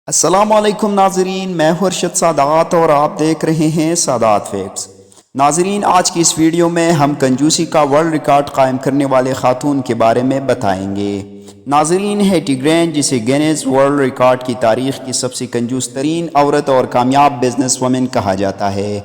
السلام علیکم ناظرین، میں ہوں ارشد سادات اور آپ دیکھ رہے ہیں سادات فیکٹس۔ ناظرین، آج کی اس ویڈیو میں ہم کنجوسی کا ورلڈ ریکارڈ قائم کرنے والے خاتون کے بارے میں بتائیں گے۔ ناظرین، ہیٹی گرینٹ، جسے گینیز ورلڈ ریکارڈ کی تاریخ کی سب سے کنجوس ترین عورت اور کامیاب بزنس وومن کہا جاتا ہے۔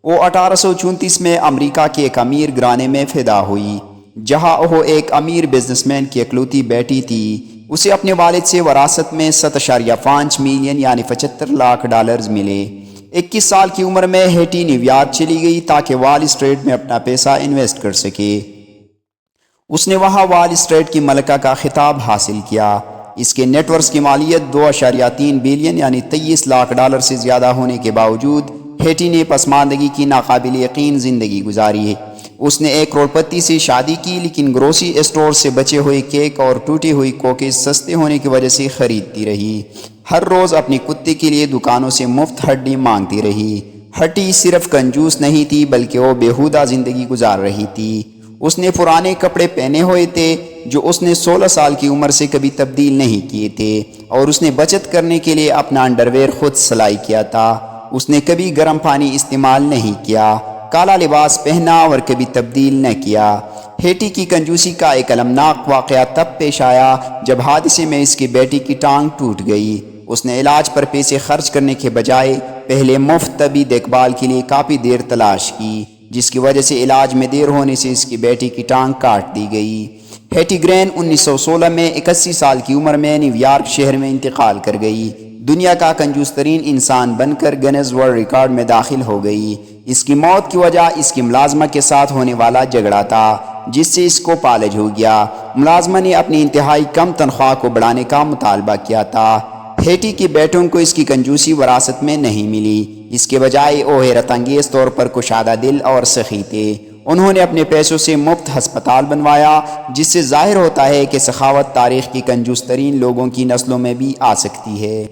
وہ 1834 میں امریکہ کے ایک امیر گھرانے میں پیدا ہوئی، جہاں وہ ایک امیر بزنس مین کی اکلوتی بیٹی تھی۔ اسے اپنے والد سے وراثت میں 7.5 ملین یعنی 75 لاکھ ڈالرز ملے۔ 21 سال کی عمر میں ہیٹی نیویارک چلی گئی تاکہ وال اسٹریٹ میں اپنا پیسہ انویسٹ کر سکے۔ اس نے وہاں وال اسٹریٹ کی ملکہ کا خطاب حاصل کیا۔ اس کے نیٹ ورث کی مالیت 2.3 بلین یعنی 23 لاکھ ڈالر سے زیادہ ہونے کے باوجود ہیٹی نے پسماندگی کی ناقابل یقین زندگی گزاری۔ اس نے ایک کروڑپتی سے شادی کی، لیکن گروسری اسٹور سے بچے ہوئے کیک اور ٹوٹی ہوئی کوکیز سستے ہونے کی وجہ سے خریدتی رہی۔ ہر روز اپنی کتے کے لیے دکانوں سے مفت ہڈی مانگتی رہی۔ ہٹی صرف کنجوس نہیں تھی بلکہ وہ بیہودہ زندگی گزار رہی تھی۔ اس نے پرانے کپڑے پہنے ہوئے تھے جو اس نے 16 سال کی عمر سے کبھی تبدیل نہیں کیے تھے، اور اس نے بچت کرنے کے لیے اپنا انڈرویئر خود سلائی کیا تھا۔ اس نے کبھی گرم پانی استعمال نہیں کیا، کالا لباس پہنا اور کبھی تبدیل نہ کیا۔ ہیٹی کی کنجوسی کا ایک المناک واقعہ تب پیش آیا جب حادثے میں اس کی بیٹی کی ٹانگ ٹوٹ گئی۔ اس نے علاج پر پیسے خرچ کرنے کے بجائے پہلے مفت طبی دیکھ بھال کے لیے کافی دیر تلاش کی، جس کی وجہ سے علاج میں دیر ہونے سے اس کی بیٹی کی ٹانگ کاٹ دی گئی۔ ہیٹی گرینٹ 1916 میں 81 سال کی عمر میں نیویارک شہر میں انتقال کر گئی۔ دنیا کا کنجوس ترین انسان بن کر گینیز ورلڈ ریکارڈ میں داخل ہو گئی۔ اس کی موت کی وجہ اس کی ملازمہ کے ساتھ ہونے والا جھگڑا تھا، جس سے اس کو فالج ہو گیا۔ ملازمہ نے اپنی انتہائی کم تنخواہ کو بڑھانے کا مطالبہ کیا تھا۔ ہیٹی کے بیٹوں کو اس کی کنجوسی وراثت میں نہیں ملی، اس کے بجائے وہ حیرت انگیز طور پر کشادہ دل اور سخی تھے۔ انہوں نے اپنے پیسوں سے مفت ہسپتال بنوایا، جس سے ظاہر ہوتا ہے کہ سخاوت تاریخ کی کنجوس ترین لوگوں کی نسلوں میں بھی آ سکتی ہے۔